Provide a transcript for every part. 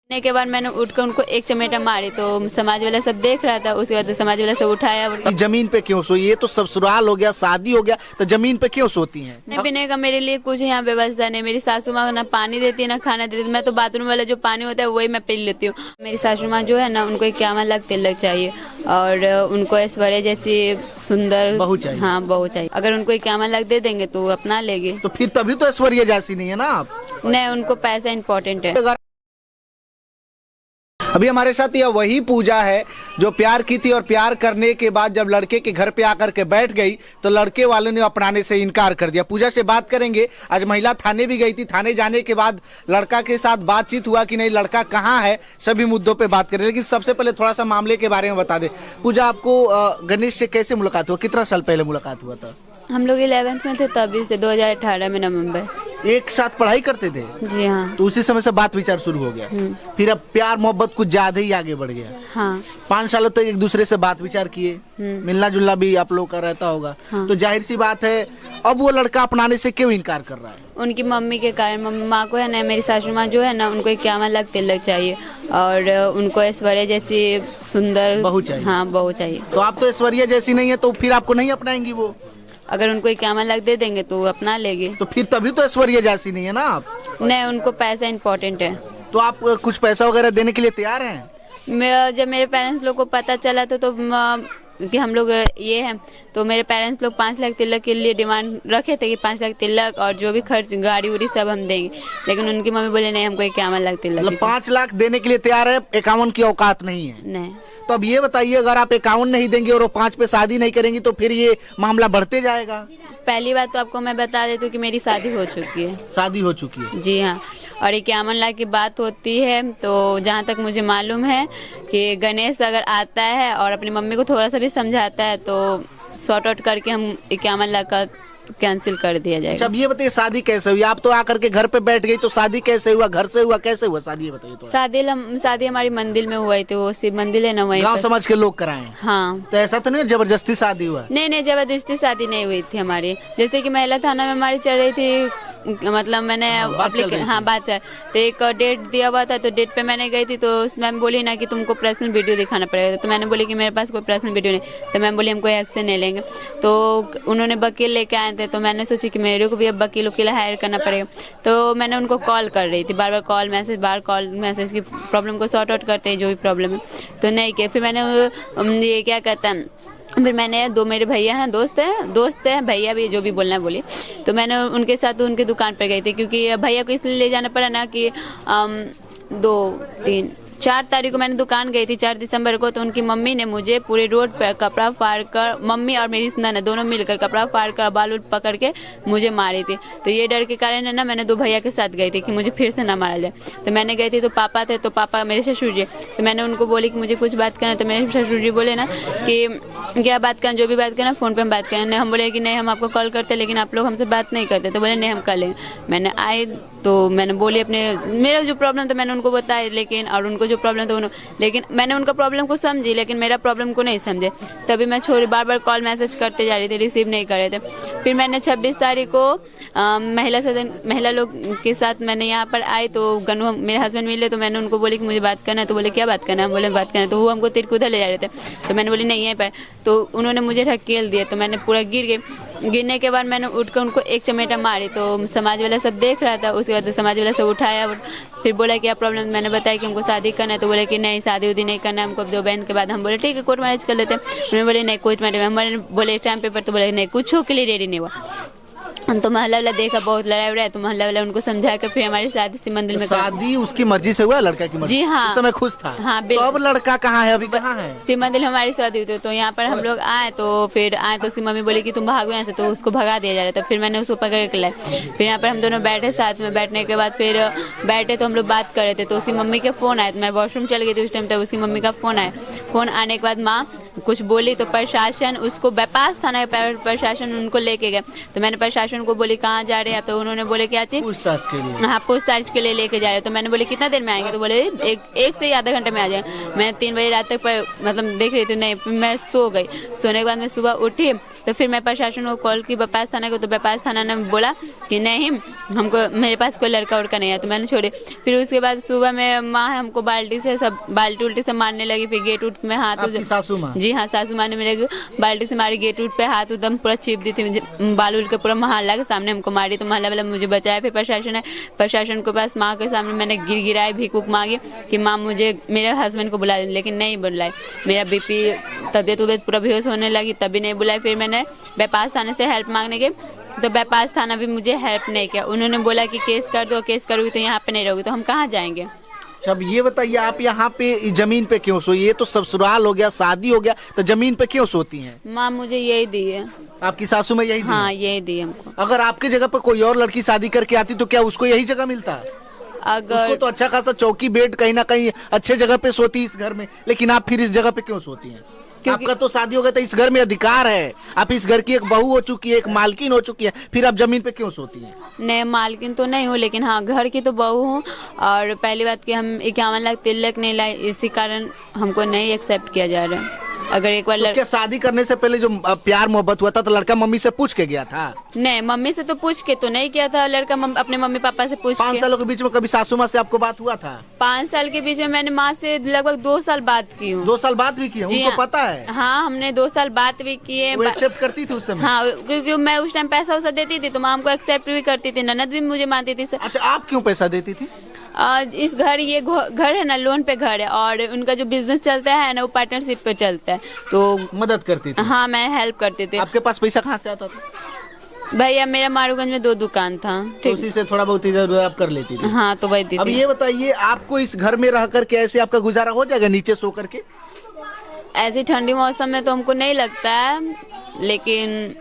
के बाद मैंने उठकर उनको एक चमेटा मारी तो समाज वाला सब देख रहा था। उसके बाद समाज वाला सब उठाया। जमीन पे क्यों सोई? ये तो ससुराल हो गया, शादी हो गया, तो जमीन पे क्यों सोती हैं? खाने पीने का मेरे लिए कुछ यहाँ व्यवस्था नहीं। मेरी सासू माँ ना पानी देती है ना खाना देती है। मैं तो बाथरूम वाला जो पानी होता है वही मैं पी लेती हूँ। मेरी सासू माँ जो है ना, उनको 51 लाख तिलक चाहिए और उनको ऐश्वर्या जैसी सुंदर बहू चाहिए। हाँ, बहू चाहिए। अगर उनको 51 लाख दे देंगे तो अपना लेंगे। तो फिर तभी तो ऐश्वर्या जैसी नहीं है ना आप। नहीं, उनको पैसा इम्पोर्टेंट है। अभी हमारे साथ यह वही पूजा है जो प्यार की थी और प्यार करने के बाद जब लड़के के घर पे आकर के बैठ गई तो लड़के वालों ने अपनाने से इनकार कर दिया। पूजा से बात करेंगे। आज महिला थाने भी गई थी। थाने जाने के बाद लड़का के साथ बातचीत हुआ कि नहीं, लड़का कहाँ है, सभी मुद्दों पे बात करें। लेकिन सबसे पहले थोड़ा सा मामले के बारे में बता दे। पूजा, आपको गणेश से कैसे मुलाकात हुआ? कितना साल पहले मुलाकात हुआ था? हम लोग 11th में थे तभी से, 2018 में नवंबर। एक साथ पढ़ाई करते थे? जी हाँ। तो उसी समय से बात विचार शुरू हो गया। फिर अब प्यार मोहब्बत कुछ ज्यादा ही आगे बढ़ गया। हाँ। 5 सालों तक एक दूसरे से बात विचार किए, मिलना जुलना भी आप लोग का रहता होगा। हाँ। तो जाहिर सी बात है, अब वो लड़का अपनाने से क्यों इनकार कर रहा है? उनकी मम्मी के कारण। मम्मी माँ को है ना, मेरी सासू माँ जो है ना, उनको 51 लाख तिलक चाहिए और उनको ऐश्वर्या जैसी सुंदर बहू चाहिए। हाँ, बहू चाहिए। तो आप तो ऐश्वर्या जैसी नहीं है, तो फिर आपको नहीं अपनाएंगी वो? अगर उनको 51 लाख दे देंगे तो अपना लेंगे। तो फिर तभी तो ऐश्वर्या जैसी नहीं है ना आप। नहीं, उनको पैसा इम्पोर्टेंट है। तो आप कुछ पैसा वगैरह देने के लिए तैयार हैं? जब मेरे पेरेंट्स लोग को पता चला तो कि हम लोग ये हैं, तो मेरे पेरेंट्स लोग 5 लाख तिलक के लिए डिमांड रखे थे कि 5 लाख तिलक और जो भी खर्च गाड़ी उड़ी सब हम देंगे। लेकिन उनकी मम्मी बोले नहीं, हमको 51 लाख तिलक। मतलब 5 लाख देने के लिए तैयार है, 51 की औकात नहीं है? नहीं। तो अब ये बताइए, अगर आप 51 नहीं देंगे और वो 5 पे शादी नहीं करेंगी तो फिर ये मामला बढ़ते जाएगा। पहली बात तो आपको मैं बता देती हूँ कि मेरी शादी हो चुकी है। शादी हो चुकी है? जी हाँ। और 51 लाख की बात होती है तो जहाँ तक मुझे मालूम है कि गणेश अगर आता है और अपनी मम्मी को थोड़ा सा भी समझाता है तो सॉर्ट आउट करके हम 51 लाख का कैंसिल कर दिया जाएगा। अब ये बताइए, शादी कैसे हुई? आप तो आकर के घर पे बैठ गई, तो शादी कैसे हुआ? घर से हुआ, कैसे हुआ शादी, ये बताइए तो। शादी हमारी मंदिर में हुई थी। वो शिव मंदिर है ना, वहीं गांव पर। समाज के लोग कराए? हाँ। तो ऐसा तो नहीं जबरदस्ती शादी हुआ? नहीं, जबरदस्ती शादी नहीं हुई थी हमारी। जैसे कि महिला थाना में हमारी चल रही थी, मतलब मैंने बात है तो एक डेट दिया हुआ था, तो डेट पे मैंने गई थी तो उस मैम बोली ना कि तुमको पर्सनल वीडियो दिखाना पड़ेगा। तो मैंने बोली कि मेरे पास कोई पर्सनल वीडियो नहीं। तो मैम बोली हम कोई एक्शन नहीं लेंगे। तो उन्होंने वकील लेके आए थे, तो मैंने सोची कि मेरे को भी अब वकील हायर करना पड़ेगा। तो मैंने उनको कॉल कर रही थी, बार बार कॉल मैसेज की प्रॉब्लम को सॉर्ट आउट करते हैं जो भी प्रॉब्लम है। तो नहीं किया। फिर मैंने ये क्या कहता है, फिर मैंने मेरे भैया हैं, दोस्त हैं भैया भी, जो भी बोलना है बोली। तो मैंने उनके साथ उनकी दुकान पर गई थी, क्योंकि भैया को इसलिए ले जाना पड़ा ना कि 4 तारीख को मैंने दुकान गई थी, 4 दिसंबर को। तो उनकी मम्मी ने मुझे पूरे रोड पर कपड़ा फाड़ कर, मम्मी और मेरी ननद दोनों मिलकर कपड़ा फाड़ कर बाल पकड़ के मुझे मारी थी। तो ये डर के कारण है ना, मैंने 2 भैया के साथ गई थी कि मुझे फिर से ना मारा जाए। तो मैंने गई थी तो पापा थे, तो पापा मेरे ससुर जी। तो मैंने उनको बोली कि मुझे कुछ बात करना। तो मेरे ससुर जी बोले ना कि क्या बात करना, जो भी बात करना फ़ोन पर हम बात करें। हम बोले कि नहीं, हम आपको कॉल करते लेकिन आप लोग हमसे बात नहीं करते। तो बोले नहीं, हम कर लेंगे। मैंने आए तो मैंने बोली मेरा जो प्रॉब्लम था मैंने उनको बताया, लेकिन और उनको जो प्रॉब्लम था लेकिन मैंने उनका प्रॉब्लम को समझी, लेकिन मेरा प्रॉब्लम को नहीं समझे। तभी मैं बार बार कॉल मैसेज करते जा रही थी, रिसीव नहीं कर रहे थे। फिर मैंने 26 तारीख को महिला लोग के साथ मैंने यहाँ पर आई, तो गनु मेरे हस्बैंड मिले। तो मैंने उनको बोली कि मुझे बात करना है। तो बोले क्या बात करना है? बोले बात करना है। तो वो हमको तिरकुदा ले जा रहे थे। तो मैंने बोली नहीं, यहीं पर। तो उन्होंने मुझे ढकेल दिया, तो मैंने पूरा गिर गई। गिरने के बाद मैंने उठकर उनको एक चमेटा मारी तो समाज वाला सब देख रहा था। उसके बाद समाज वाला सब उठाया। फिर बोला क्या प्रॉब्लम? मैंने बताया कि हमको शादी करना है। तो बोले कि नहीं, शादी उदी नहीं करना है हमको 2 बहन के बाद। हम बोले ठीक है, कोर्ट मैरिज कर लेते हैं। उन्होंने बोले नहीं, कोर्ट मैरिज। हमारे बोले टाइम पेपर, तो बोले नहीं, कुछ के लिए रेडी नहीं हुआ। तो मोहल्ला वाला देखा बहुत लड़ाई उड़ा है, तो मोहल्ला वाला उनको समझा कर फिर हमारी शादी शिव मंदिर में। शादी उसकी मर्जी से हुआ, लड़का की मर्जी? जी हाँ। उस समय खुश था? हाँ, तो अब लड़का कहाँ है? अभी कहाँ है? शिव मंदिर में हमारी शादी हुई थी। तो यहाँ पर हम लोग आए, तो फिर आए तो उसकी मम्मी बोली कि तुम भागो यहाँ से। तो उसको भगा दिया जा रहा था। फिर मैंने उसको पकड़ के लाए। फिर यहाँ पर हम दोनों बैठे साथ में। बैठने के बाद फिर बैठे तो हम लोग बात कर रहे थे। तो उसकी मम्मी के फ़ोन आया। तो मैं वॉशरूम चल गई थी उस टाइम तक। उसकी मम्मी का फ़ोन आया। फ़ोन आने के बाद माँ कुछ बोली तो प्रशासन उसको बाईपास थाना प्रशासन उनको लेके गए। तो मैंने प्रशासन को बोली कहाँ जा रहे हैं? तो उन्होंने बोले क्या चीज? पूछताछ के लिए। हाँ, पूछताछ के लिए लेके जा रहे। तो मैंने बोली कितना देर में आएंगे? तो बोले एक से आधा घंटे में आ जाए। मैं 3 बजे रात तक मतलब देख रही थी, नहीं। मैं सो गई। सोने के बाद मैं सुबह उठी तो फिर मैं प्रशासन को कॉल की bypass थाना को, तो bypass थाना ने बोला कि नहीं हमको मेरे पास कोई लड़का उड़का नहीं है, तो मैंने छोड़ी। फिर उसके बाद सुबह में माँ हमको बाल्टी उल्टी से मारने लगी, फिर गेट उठ में हाथ सासू माँ? जी हाँ, सासू माँ ने मेरे बाल्टी से मारी, गेट उठ पे हाथ एकदम पूरा चिप दी थी, बालू के पूरा मोहल्ला के सामने हमको मारी, तो मोहल्ला वाला मुझे बचाया। फिर प्रशासन के पास माँ के सामने मैंने गिराई, भीख उक मांगी कि माँ मुझे मेरे हस्बैंड को बुला, लेकिन नहीं बुलाए। मेरा बीपी तबीयत पूरा बेहोश होने लगी, तभी नहीं बुलाए। फिर मैंने bypass थाने से हेल्प मांगने के, तो bypass थाना भी मुझे हेल्प नहीं किया। उन्होंने बोला कि केस कर दो, केस करोगी तो यहाँ पे नहीं रहोगी, तो हम कहाँ जाएंगे। अब ये बताइए आप यहाँ पे जमीन पे क्यों सोई? ये तो ससुराल हो गया, शादी हो गया, तो जमीन पे क्यों सोती हैं? माँ मुझे यही दी है। आपकी सासू में यही दी? हाँ, यही दी हमको। अगर आपकी जगह पर कोई और लड़की शादी करके आती तो क्या उसको यही जगह मिलता? अगर उसको तो अच्छा खासा चौकी बेड कहीं ना कहीं अच्छे जगह पे सोती इस घर में, लेकिन आप फिर इस जगह पे क्यों सोती हैं? आपका तो शादी हो गया, तो इस घर में अधिकार है, आप इस घर की एक बहू हो चुकी है, एक मालकिन हो चुकी है, फिर आप जमीन पे क्यों सोती हैं? नहीं, मालकिन तो नहीं हूँ, लेकिन हाँ घर की तो बहू हूँ। और पहली बात कि हम 51 लाख तिलक नहीं लाए, इसी कारण हमको नहीं एक्सेप्ट किया जा रहा है। अगर एक बार तो क्या शादी करने से पहले जो प्यार मोहब्बत हुआ था तो लड़का मम्मी से पूछ के गया था? नहीं, मम्मी से तो पूछ के तो नहीं किया था, लड़का अपने मम्मी पापा से पूछ के। 5 सालों के बीच में कभी सासू माँ से आपको बात हुआ था? 5 साल के बीच में मैंने माँ से लगभग 2 साल बात की हूँ। 2 साल बात भी की है? उनको पता है? हाँ, हमने 2 साल बात भी किए। वो एक्सेप्ट करती थी उस समय? हाँ, क्योंकि मैं उस टाइम पैसा वैसा देती थी, तो माँ हमको एक्सेप्ट भी करती थी, ननद भी मुझे मानती थी। अच्छा, आप क्यों पैसा देती थी? इस ये घर है ना, लोन पे घर है, और उनका जो बिजनेस चलता है ना वो पार्टनरशिप पे चलता है, तो मदद करती थी? हाँ, मैं हेल्प करती थी। आपके पास पैसा कहाँ से आता था? भैया मेरा मारूगंज में 2 दुकान था, तो उसी से थोड़ा बहुत इधर उधर आप कर लेती थी? हाँ, तो वही थी। अब ये बताइए आपको इस घर में रह करके ऐसे आपका गुजारा हो जाएगा नीचे सो करके? ऐसी ठंडी मौसम में तो हमको नहीं लगता है, लेकिन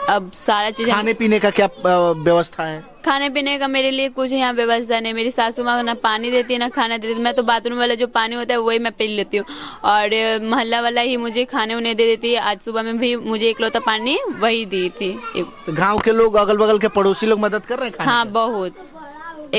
अब सारा चीज खाने पीने का क्या व्यवस्था है? खाने पीने का मेरे लिए कुछ यहाँ व्यवस्था नहीं। मेरी सासू माँ ना पानी देती है ना खाना देती है। मैं तो बाथरूम वाला जो पानी होता है वही मैं पी लेती हूँ, और मोहल्ला वाला ही मुझे खाने उन्हें दे देती है। आज सुबह में भी मुझे इकलौता पानी वही दी थी। तो गांव के लोग, अगल बगल के पड़ोसी लोग मदद कर रहे हैं खाने? हाँ, बहुत।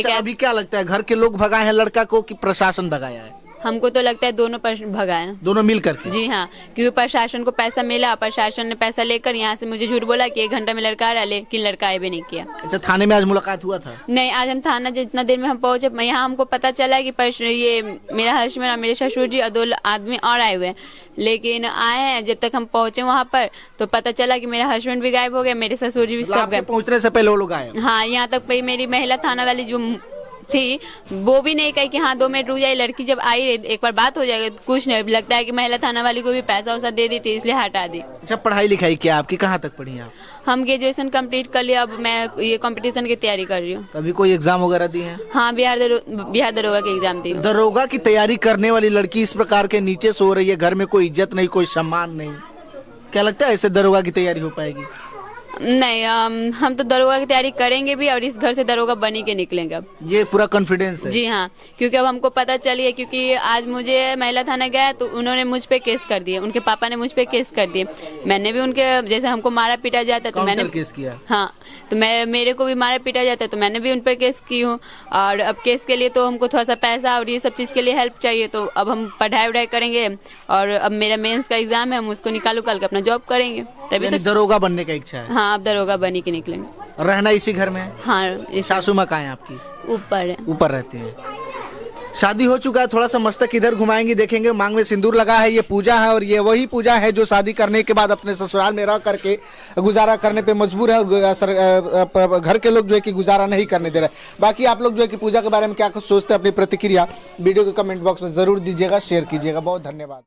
अभी क्या लगता है, घर के लोग भगाए हैं लड़का को कि प्रशासन भगाया है? हमको तो लगता है दोनों भगाए, दोनों मिल करके। जी हाँ, क्योंकि प्रशासन को पैसा मिला, प्रशासन ने पैसा लेकर यहाँ से मुझे झूठ बोला कि 1 घंटा में लड़का आ रहा, लेकिन लड़का आए भी नहीं किया। अच्छा, थाने में आज मुलाकात हुआ था? नहीं, आज हम थाना जितना देर में हम पहुंचे, यहाँ हमको पता चला कि ये मेरा हस्बैंड और मेरे ससुर जी और 2 आदमी और आए हुए हैं, लेकिन आए हैं। जब तक हम पहुंचे वहाँ पर तो पता चला कि मेरा हस्बैंड भी गायब हो गया, मेरे ससुर जी भी सब गए। पहुँचने से पहले वो लोग आए? हाँ, यहाँ तक मेरी महिला थाना वाली जो थी वो भी नहीं कही कि हाँ 2 मिनट रुक जाए, लड़की जब आई एक बार बात हो जाएगा। कुछ नहीं, लगता है कि महिला थाना वाली को भी पैसा वैसा दे दी थी, इसलिए हटा दी। अच्छा, पढ़ाई लिखाई क्या आपकी, कहाँ तक पढ़ी आप? हम ग्रेजुएशन कंप्लीट कर लिया, अब मैं ये कंपटीशन की तैयारी कर रही हूँ। अभी कोई एग्जाम वगैरह दी है? हाँ, बिहार दरोगा की एग्जाम दी। दरोगा की तैयारी करने वाली लड़की इस प्रकार के नीचे सो रही है, घर में कोई इज्जत नहीं, कोई सम्मान नहीं, क्या लगता है ऐसे दरोगा की तैयारी हो पाएगी? नहीं, हम तो दरोगा की तैयारी करेंगे भी, और इस घर से दरोगा बनी के निकलेंगे अब। ये पूरा कॉन्फिडेंस है? जी हाँ, क्योंकि अब हमको पता चली है, क्योंकि आज मुझे महिला थाना गया तो उन्होंने मुझ पे केस कर दिए, उनके पापा ने मुझ पे केस कर दिए। मैंने भी उनके, जैसे हमको मारा पीटा जाता है तो मैंने केस किया। हाँ, तो मेरे को भी मारा पीटा जाता है तो मैंने भी उन पर केस की हूँ। और अब केस के लिए तो हमको थोड़ा सा पैसा और ये सब चीज़ के लिए हेल्प चाहिए, तो अब हम पढ़ाई वढ़ाई करेंगे, और अब मेरा मेंस का एग्जाम है, हम उसको निकालू कल अपना जॉब करेंगे। तभी तो दरोगा बनने का इच्छा है? हाँ, अब दरोगा बनी के निकलेंगे। रहना इसी घर में? हाँ। सासू माँ कहाँ है आपकी? ऊपर है। ऊपर रहती है। शादी हो चुका है, थोड़ा सा मस्तक इधर घुमाएंगे, देखेंगे मांग में सिंदूर लगा है, ये पूजा है, और ये वही पूजा है जो शादी करने के बाद अपने ससुराल में रह करके गुजारा करने पे मजबूर है, और घर के लोग जो है कि गुजारा नहीं करने दे रहे। बाकी आप लोग जो है कि पूजा के बारे में क्या कुछ सोचते हैं, अपनी प्रतिक्रिया वीडियो के कमेंट बॉक्स में जरूर दीजिएगा, शेयर कीजिएगा। बहुत धन्यवाद।